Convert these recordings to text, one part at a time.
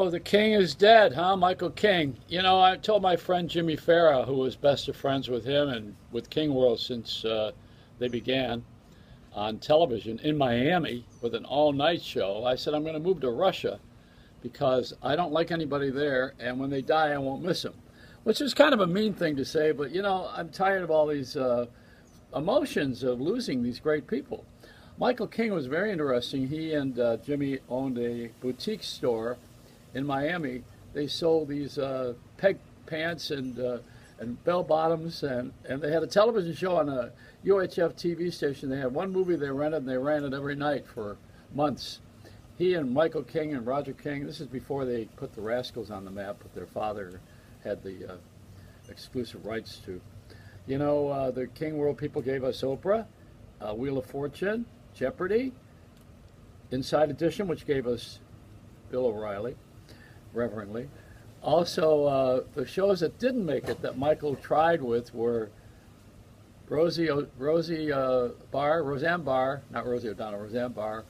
So the king is dead, huh? Michael King. You know, I told my friend Jimmy Farah, who was best of friends with him and with King World since they began on television in Miami with an all-night show. I said, I'm going to move to Russia because I don't like anybody there, and when they die, I won't miss them. Which is kind of a mean thing to say, but you know, I'm tired of all these emotions of losing these great people. Michael King was very interesting. He and Jimmy owned a boutique store in Miami. They sold these peg pants and bell bottoms, and they had a television show on a UHF TV station. They had one movie they rented, and they ran it every night for months. He and Michael King and Roger King, this is before they put the Rascals on the map, but their father had the exclusive rights to. You know, the King World people gave us Oprah, Wheel of Fortune, Jeopardy, Inside Edition, which gave us Bill O'Reilly, reverently. Also, the shows that didn't make it that Michael tried with were Roseanne Barr, not Rosie O'Donnell, Roseanne Barr,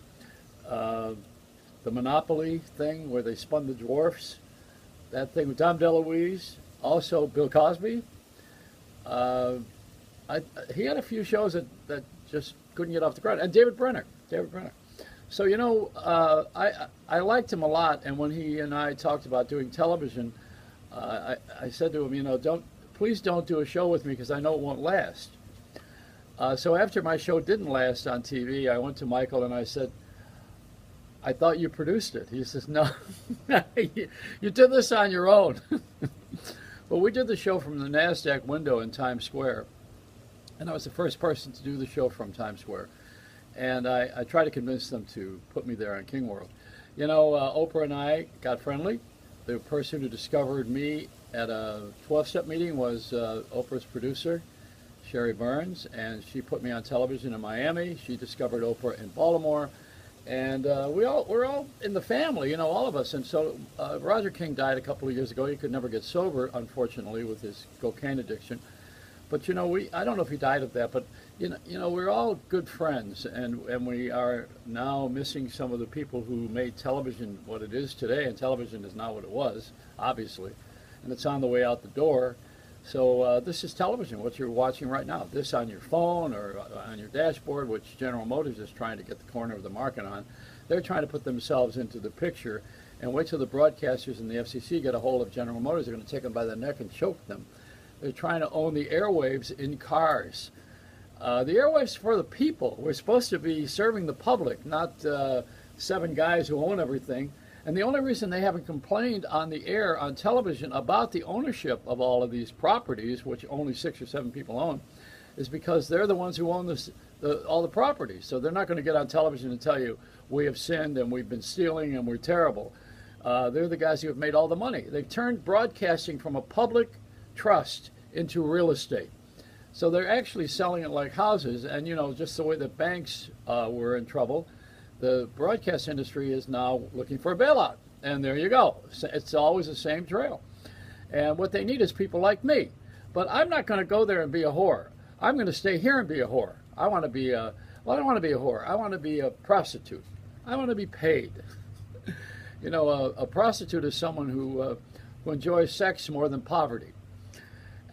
the Monopoly thing where they spun the dwarfs, that thing with Tom DeLuise, also Bill Cosby. He had a few shows that just couldn't get off the ground, and David Brenner. So you know, I liked him a lot, and when he and I talked about doing television, I said to him, you know, please don't do a show with me because I know it won't last. So after my show didn't last on TV, I went to Michael and I said, I thought you produced it. He says, no, you did this on your own. Well, we did the show from the NASDAQ window in Times Square, and I was the first person to do the show from Times Square. And I tried to convince them to put me there on King World. You know, Oprah and I got friendly. The person who discovered me at a 12-step meeting was Oprah's producer, Sherry Burns, and she put me on television in Miami. She discovered Oprah in Baltimore. And we're all in the family, you know, all of us. And so Roger King died a couple of years ago. He could never get sober, unfortunately, with his cocaine addiction. But you know, I don't know if he died of that, but you know, we're all good friends, and we are now missing some of the people who made television what it is today. And television is not what it was, obviously, and it's on the way out the door. So this is television, what you're watching right now. This on your phone or on your dashboard, which General Motors is trying to get the corner of the market on. They're trying to put themselves into the picture, and wait till the broadcasters and the FCC get a hold of General Motors. They're going to take them by the neck and choke them. They're trying to own the airwaves in cars. The airwaves for the people. We're supposed to be serving the public, not 7 guys who own everything. And the only reason they haven't complained on the air, on television, about the ownership of all of these properties, which only 6 or 7 people own, is because they're the ones who own all the properties. So they're not going to get on television and tell you, we have sinned and we've been stealing and we're terrible. They're the guys who have made all the money. They've turned broadcasting from a public trust into real estate. So they're actually selling it like houses, and you know, just the way the banks were in trouble, the broadcast industry is now looking for a bailout. And there you go. It's always the same trail. And what they need is people like me. But I'm not going to go there and be a whore. I'm going to stay here and be a whore. I want to be a, well, I don't want to be a whore. I want to be a prostitute. I want to be paid. You know, a prostitute is someone who enjoys sex more than poverty.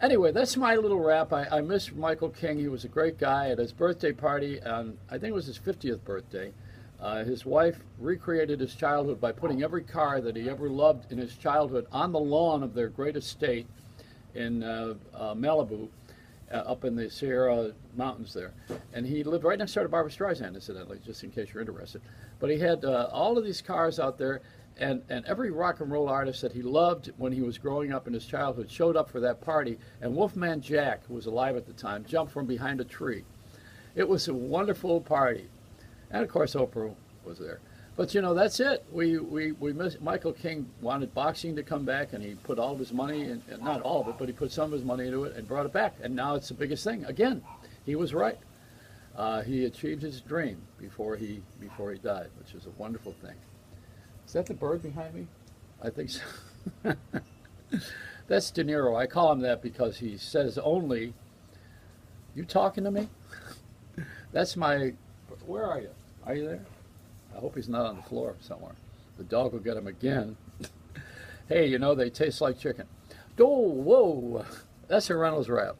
Anyway, that's my little rap. I miss Michael King. He was a great guy. At his birthday party, on, I think it was his 50th birthday, his wife recreated his childhood by putting every car that he ever loved in his childhood on the lawn of their great estate in Malibu, up in the Sierra Mountains there. And he lived right next door to Barbra Streisand, incidentally, just in case you're interested. But he had all of these cars out there, and every rock and roll artist that he loved when he was growing up in his childhood showed up for that party. And Wolfman Jack, who was alive at the time, jumped from behind a tree. It was a wonderful party. And of course, Oprah was there. But you know, that's it. We missed. Michael King wanted boxing to come back, and he put all of his money, in, not all of it, but he put some of his money into it and brought it back. And now it's the biggest thing. Again, he was right. He achieved his dream before he died, which is a wonderful thing. Is that the bird behind me? I think so. That's De Niro. I call him that because he says only, "You talking to me?" That's my, where are you? Are you there? I hope he's not on the floor somewhere. The dog will get him again. Hey, you know, they taste like chicken. Oh, whoa. That's a Reynolds wrap.